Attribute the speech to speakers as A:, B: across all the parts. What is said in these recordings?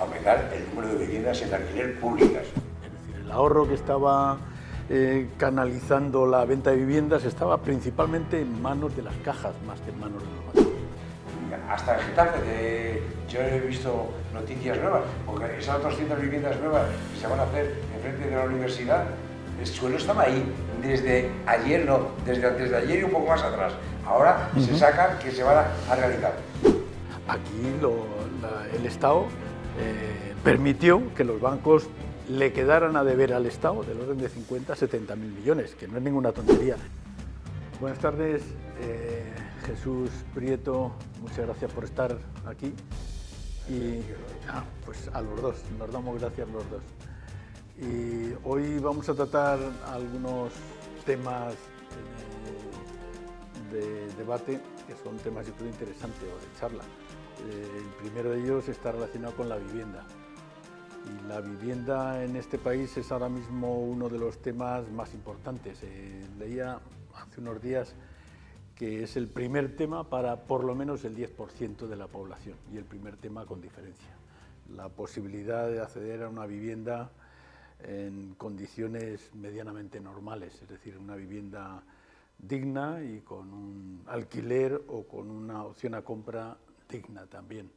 A: aumentar el número de viviendas en alquiler públicas.
B: Es decir, el ahorro que estaba canalizando la venta de viviendas estaba principalmente en manos de las cajas, más que en manos de los bancos.
A: Hasta en Getafe, yo he visto noticias nuevas, porque esas 200 viviendas nuevas que se van a hacer enfrente de la universidad, el suelo estaba ahí desde ayer, no, desde antes de ayer y un poco más atrás. Ahora se sacan que se van a realizar.
B: Aquí el Estado permitió que los bancos le quedaran a deber al Estado del orden de 50 a 70 mil millones, que no es ninguna tontería. Buenas tardes, Jesús Prieto, muchas gracias por estar aquí. Y pues a los dos, nos damos gracias los dos. Y hoy vamos a tratar algunos temas de debate, que son temas yo creo interesantes o de charla. El primero de ellos está relacionado con la vivienda. Y la vivienda en este país es ahora mismo uno de los temas más importantes. Leía hace unos días que es el primer tema para por lo menos el 10% de la población y el primer tema con diferencia. La posibilidad de acceder a una vivienda en condiciones medianamente normales, es decir, una vivienda digna y con un alquiler o con una opción a compra digna también.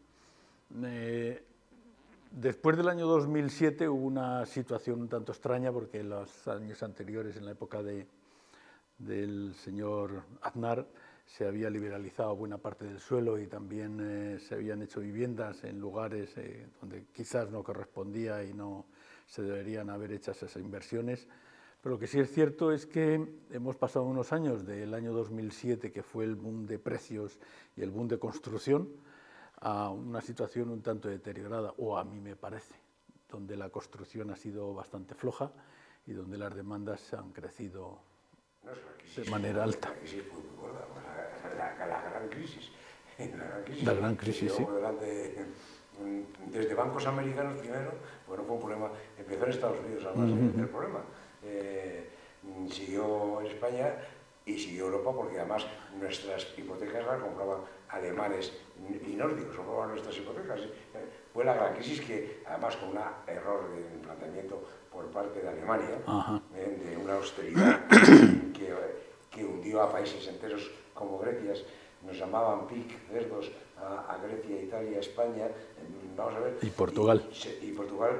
B: Después del año 2007 hubo una situación un tanto extraña porque en los años anteriores, en la época del señor Aznar, se había liberalizado buena parte del suelo y también se habían hecho viviendas en lugares donde quizás no correspondía y no se deberían haber hecho esas inversiones. Pero lo que sí es cierto es que hemos pasado unos años del año 2007, que fue el boom de precios y el boom de construcción, a una situación un tanto deteriorada, o a mí me parece, donde la construcción ha sido bastante floja y donde las demandas han crecido de manera alta.
A: La gran crisis.
B: La gran crisis, sí.
A: Desde bancos americanos primero, bueno, fue un problema, empezó en Estados Unidos además el problema, siguió en España y siguió Europa porque además nuestras hipotecas las compraban alemanes y nórdicos, compraban nuestras hipotecas. Fue la gran crisis que además con un error de planteamiento por parte de Alemania, de una austeridad que hundió a países enteros como Grecia. Nos llamaban PIC, cerdos, a Grecia, Italia, España, vamos a ver...
B: Y Portugal.
A: Y Portugal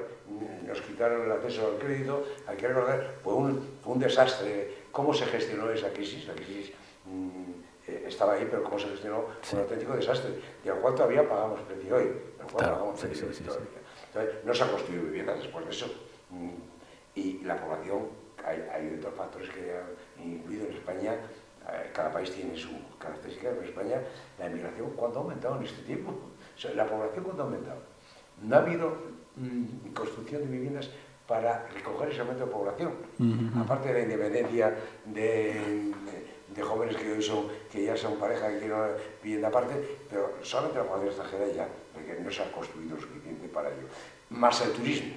A: nos quitaron el acceso al crédito. Hay que recordar, fue un desastre. ¿Cómo se gestionó esa crisis? La crisis estaba ahí, pero cómo se gestionó fue un auténtico desastre. Y al cual todavía pagamos precio hoy. Entonces, no se han construido viviendas después de eso. Y la población, hay otros factores que han influido en España. Cada país tiene su característica, pero en España la emigración, ¿cuánto ha aumentado en este tiempo? O sea, la población, ¿cuánto ha aumentado? No ha habido construcción de viviendas para recoger ese aumento de población, aparte de la independencia de jóvenes que hoy que ya son pareja, que tienen una vivienda aparte, pero solamente la población extranjera ya, porque no se ha construido lo suficiente para ello. Más el turismo,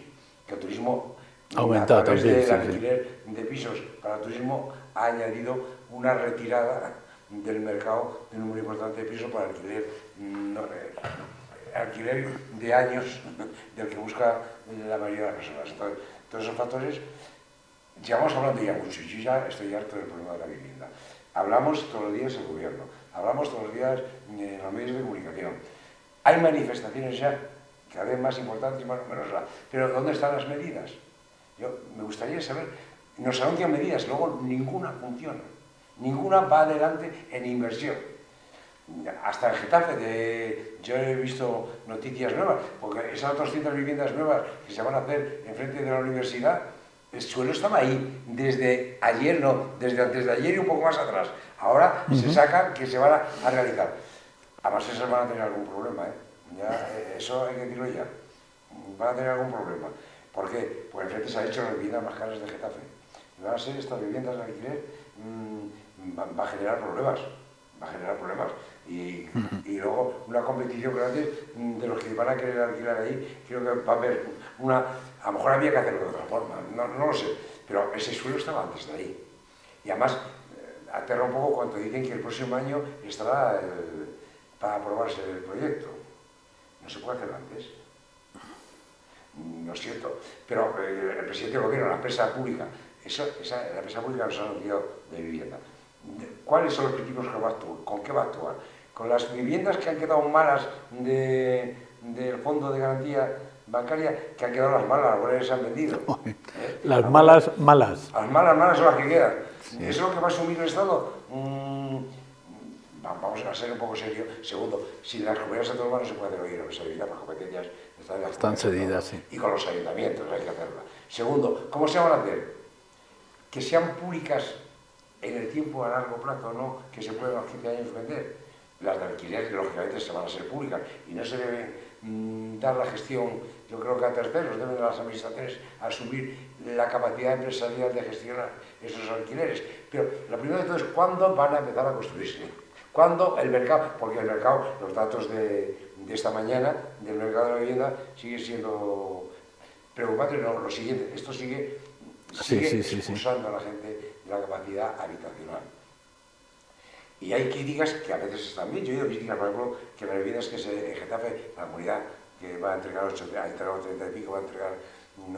A: que el turismo
B: ha aumentado
A: a través
B: también,
A: del alquiler de pisos para el turismo ha añadido una retirada del mercado de un número importante de pisos para alquiler de años del que busca la mayoría de las personas. Entonces, todos esos factores, llevamos hablando ya mucho, yo ya estoy harto del problema de la vivienda. Hablamos todos los días en el gobierno, hablamos todos los días en los medios de comunicación. Hay manifestaciones ya, cada vez más importantes y más numerosas, pero ¿dónde están las medidas? Me gustaría saber, nos anuncian medidas, luego ninguna funciona, ninguna va adelante en inversión. Hasta en Getafe, yo he visto noticias nuevas, porque esas 200 viviendas nuevas que se van a hacer enfrente de la universidad, el suelo estaba ahí desde ayer, no, desde antes de ayer y un poco más atrás. Ahora se sacan que se van a realizar. Además, esas van a tener algún problema, eso hay que decirlo ya. Van a tener algún problema. ¿Por qué? Pues enfrente se ha hecho las viviendas más caras de Getafe. Y van a ser estas viviendas de alquiler, va a generar problemas. Y luego una competición grande de los que van a querer alquilar ahí. Creo que va a haber a lo mejor había que hacerlo de otra forma, no lo sé, pero ese suelo estaba antes de ahí. Y además aterra un poco cuando dicen que el próximo año estará para aprobarse el proyecto. No se puede hacer antes. lo siento, pero el presidente del gobierno, la empresa pública, la empresa pública nos ha anunciado de vivienda. ¿Cuáles son los principios que va a actuar? ¿Con qué va a actuar? ¿Con las viviendas que han quedado malas del fondo de garantía bancaria, que han quedado las malas, las buenas se han vendido?
B: Las malas, malas.
A: Las malas son las que quedan.
B: Sí.
A: ¿Eso es lo que va a asumir el Estado? Vamos a ser un poco serios. Segundo, si las comunidades autónomas no se puede hacer oír a esa vivienda, las competencias
B: están cedidas, sí.
A: Y con los ayuntamientos hay que hacerla. Segundo, ¿cómo se van a hacer? Que sean públicas en el tiempo a largo plazo, no que se puedan a los 15 años vender. Las de alquiler, lógicamente, se van a ser públicas y no se debe dar la gestión, yo creo que a terceros, deben las administraciones asumir la capacidad empresarial de gestionar esos alquileres. Pero lo primero de todo es cuándo van a empezar a construirse. ¿Cuándo el mercado? Porque el mercado, los datos de esta mañana del mercado de la vivienda sigue siendo preocupante. No, lo siguiente, esto sigue expulsando a la gente de la capacidad habitacional. Y hay críticas que a veces están bien. Yo he oído críticas, por ejemplo, que las viviendas que en Getafe, la comunidad que va a entregar 30 y pico, va a entregar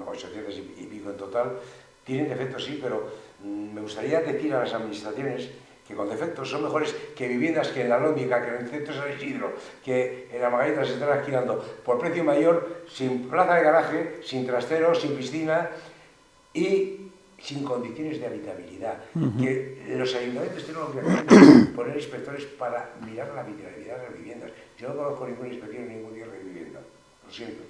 A: 800 y pico en total, tienen defectos, sí, pero me gustaría decir a las administraciones que con defectos son mejores que viviendas que en la Lóndiga, que en el centro de San Isidro, que en la Margarita se están alquilando por precio mayor, sin plaza de garaje, sin trastero, sin piscina y sin condiciones de habitabilidad. Que los ayuntamientos tienen la obligación de poner inspectores para mirar la habitabilidad de las viviendas. Yo no conozco ninguna inspección en ningún tierra de vivienda. Lo siento.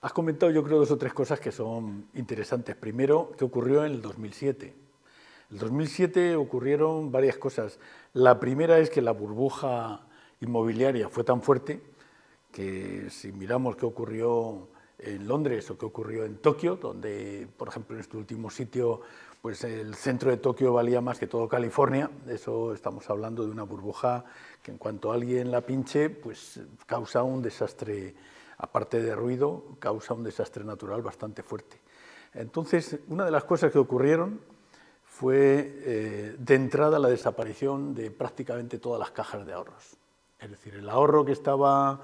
B: Has comentado, yo creo, 2 o 3 cosas que son interesantes. Primero, ¿qué ocurrió en el 2007? En el 2007 ocurrieron varias cosas. La primera es que la burbuja inmobiliaria fue tan fuerte que si miramos qué ocurrió en Londres o qué ocurrió en Tokio, donde, por ejemplo, en este último sitio, pues el centro de Tokio valía más que todo California. Eso estamos hablando de una burbuja que en cuanto alguien la pinche, pues causa un desastre, aparte de ruido, causa un desastre natural bastante fuerte. Entonces, una de las cosas que ocurrieron fue, de entrada, la desaparición de prácticamente todas las cajas de ahorros. Es decir, el ahorro que estaba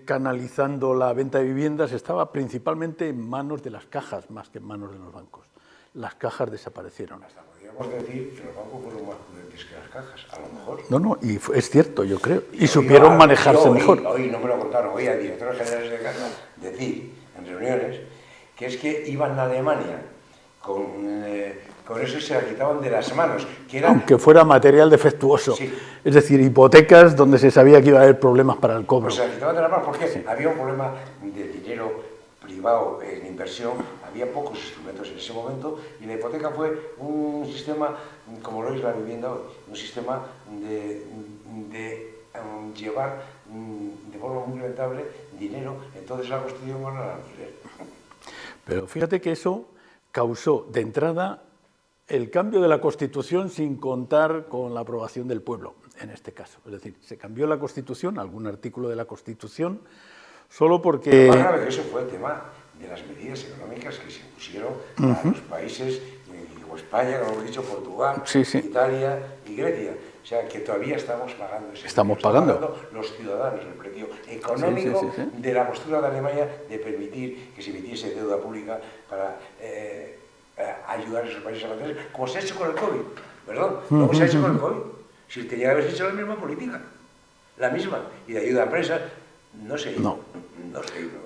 B: canalizando la venta de viviendas estaba principalmente en manos de las cajas, más que en manos de los bancos. Las cajas desaparecieron.
A: Hasta podríamos decir que los bancos fueron más prudentes que las cajas, a lo mejor.
B: No, y es cierto, yo creo. Y supieron manejarse mejor.
A: Hoy no me lo contaron, hoy a directores generales de caja decir en reuniones que es que iban a Alemania con eso y se la quitaban de las manos. Que era...
B: Aunque fuera material defectuoso.
A: Sí.
B: Es decir, hipotecas donde se sabía que iba a haber problemas para el cobro.
A: Pues se la quitaban de las manos porque había un problema de dinero privado en inversión, había pocos instrumentos en ese momento y la hipoteca fue un sistema, como lo es la vivienda hoy, un sistema de llevar de forma muy rentable dinero, entonces la construcción con el alquiler.
B: Pero fíjate que eso causó de entrada el cambio de la Constitución sin contar con la aprobación del pueblo, en este caso. Es decir, se cambió la Constitución, algún artículo de la Constitución, solo porque...
A: Lo más grave que eso fue el tema de las medidas económicas que se impusieron a los países, como España, como hemos dicho, Portugal, Italia y Grecia. O sea, que todavía estamos pagando ese
B: Estamos
A: precio.
B: pagando
A: los ciudadanos el precio económico de la postura de Alemania de permitir que se emitiese deuda pública para ayudar a esos países a mantenerse, como se ha hecho con el COVID. Perdón, ¿cómo se ha hecho con el COVID? Si tenía que haberse hecho la misma política, la misma, y de ayuda a empresas, no se hizo. No se hizo.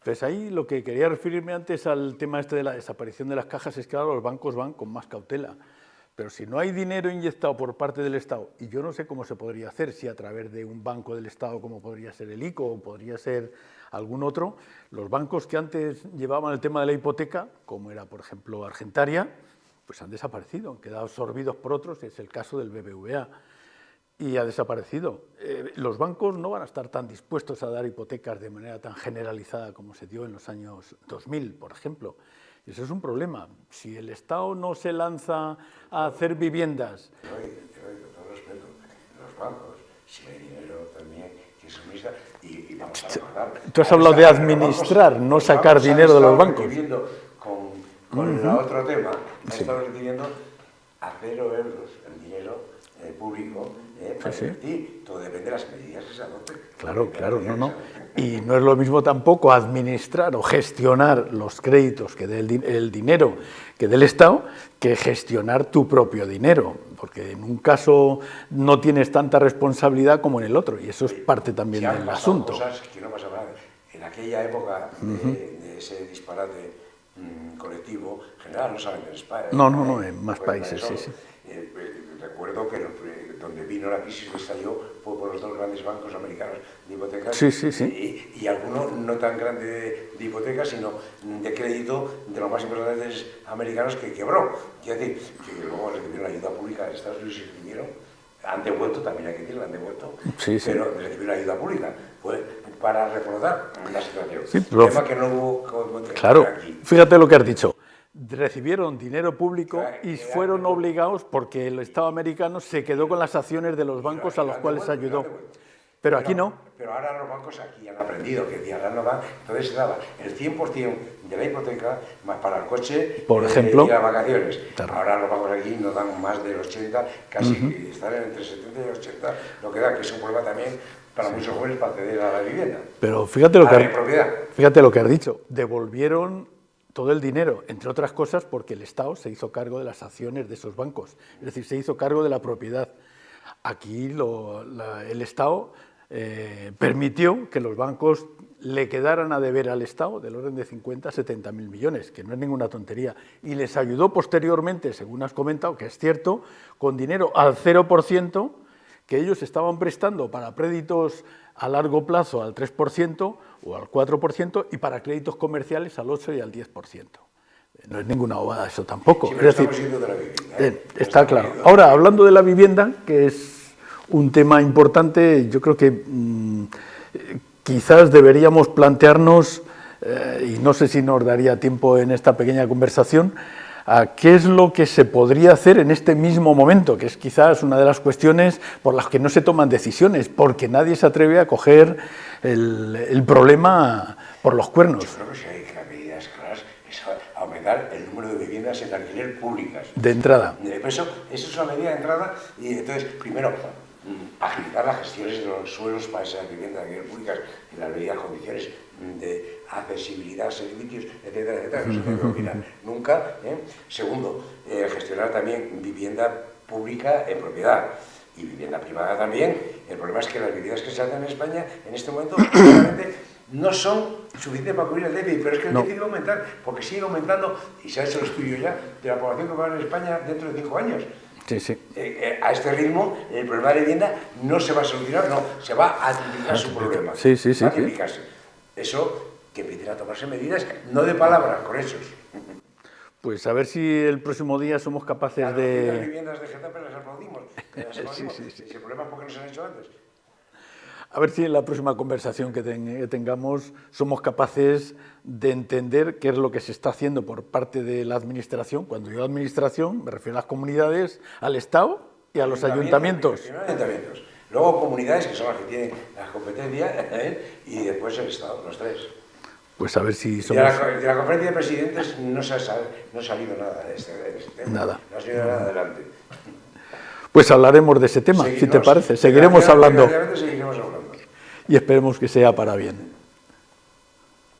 B: Pues ahí lo que quería referirme antes al tema este de la desaparición de las cajas es que ahora los bancos van con más cautela. Pero si no hay dinero inyectado por parte del Estado, y yo no sé cómo se podría hacer, si a través de un banco del Estado como podría ser el ICO o podría ser algún otro, los bancos que antes llevaban el tema de la hipoteca, como era por ejemplo Argentaria, pues han desaparecido, han quedado absorbidos por otros, es el caso del BBVA. Y ha desaparecido. Los bancos no van a estar tan dispuestos a dar hipotecas de manera tan generalizada como se dio en los años 2000, por ejemplo. Y eso es un problema. Si el Estado no se lanza a hacer viviendas...
A: Yo con todo respeto, los bancos, si hay dinero también que suministra y vamos a pagar.
B: Tú has hablado de administrar, no sacar dinero de los bancos.
A: Con el otro tema, han estado recibiendo a 0 euros el dinero público para invertir. Todo depende de las medidas que se adopten.
B: Claro, no. Y no es lo mismo tampoco administrar o gestionar los créditos que dé el dinero que del Estado que gestionar tu propio dinero, porque en un caso no tienes tanta responsabilidad como en el otro, y eso es parte también del asunto.
A: Cosas que no pasaban en aquella época de ese disparate colectivo, general, no solamente en España.
B: No, en más países, sí.
A: Recuerdo que donde vino la crisis que estalló fue por los dos grandes bancos americanos de hipotecas.
B: Sí.
A: Y alguno no tan grande de hipotecas, sino de crédito de los más importantes americanos que quebró. Quiero decir, que luego recibieron ayuda pública de Estados Unidos y recibieron, han devuelto, también hay que decirlo, han devuelto, pero recibieron ayuda pública. Pues para recordar la situación.
B: Sí, pero,
A: tema que no hubo
B: claro,
A: aquí.
B: Fíjate lo que has dicho. Recibieron dinero público y fueron obligados porque el Estado americano se quedó con las acciones de los bancos a los cuales ayudó. Pero aquí no.
A: Pero ahora los bancos aquí han aprendido que ahora no dan. Entonces se daba el 100% de la hipoteca más para el coche,
B: por ejemplo,
A: y las vacaciones.
B: Claro.
A: Ahora los bancos aquí no dan más del 80, casi están entre 70 y 80, lo que da, que es un problema también para muchos jóvenes para acceder a la vivienda.
B: Pero fíjate lo que has dicho. Devolvieron todo el dinero, entre otras cosas, porque el Estado se hizo cargo de las acciones de esos bancos, es decir, se hizo cargo de la propiedad. Aquí el Estado permitió que los bancos le quedaran a deber al Estado del orden de 50 a 70 mil millones, que no es ninguna tontería, y les ayudó posteriormente, según has comentado, que es cierto, con dinero al 0%, que ellos estaban prestando para créditos a largo plazo al 3% o al 4% y para créditos comerciales al 8 y al 10%. No es ninguna bobada eso tampoco.
A: Sí, pero
B: es decir,
A: estamos yendo de la vivienda.
B: Está claro. Ahora, hablando de la vivienda, que es un tema importante, yo creo que quizás deberíamos plantearnos, y no sé si nos daría tiempo en esta pequeña conversación, a qué es lo que se podría hacer en este mismo momento, que es quizás una de las cuestiones por las que no se toman decisiones, porque nadie se atreve a coger el problema por los cuernos.
A: Yo creo que si hay medidas claras es aumentar el número de viviendas en alquiler públicas.
B: De entrada.
A: Eso es una medida de entrada y entonces, primero, agilizar las gestiones de los suelos para esas viviendas de alquiler públicas y las medidas, condiciones de accesibilidad a servicios, etcétera, no se puede olvidar nunca. Segundo, gestionar también vivienda pública en propiedad y vivienda privada también. El problema es que las viviendas que se hacen en España en este momento realmente no son suficientes para cubrir el déficit, pero es que el déficit va a aumentar, porque sigue aumentando, y se ha hecho el estudio ya, de la población que va a haber en España dentro de 5 años.
B: Sí.
A: A este ritmo, el problema de la vivienda no se va a solucionar, no, se va a triplicar su problema.
B: Sí.
A: Va a triplicarse. Eso, que empiecen a tomarse medidas, no de palabras, con hechos.
B: Pues a ver si el próximo día somos capaces de...
A: Las viviendas de Getafe las aplaudimos. Sí. El problema es porque no se han hecho antes.
B: A ver si en la próxima conversación que tengamos somos capaces de entender qué es lo que se está haciendo por parte de la Administración. Cuando digo Administración, me refiero a las comunidades, al Estado y a los ayuntamientos.
A: Luego comunidades, que son las que tienen las competencias, y después el Estado, los tres.
B: Pues a ver si somos...
A: De la conferencia de presidentes no ha salido nada de este tema.
B: Nada.
A: No ha salido nada adelante.
B: Pues hablaremos de ese tema, si te parece. Seguiremos hablando.
A: Seguiremos hablando.
B: Y esperemos que sea para bien.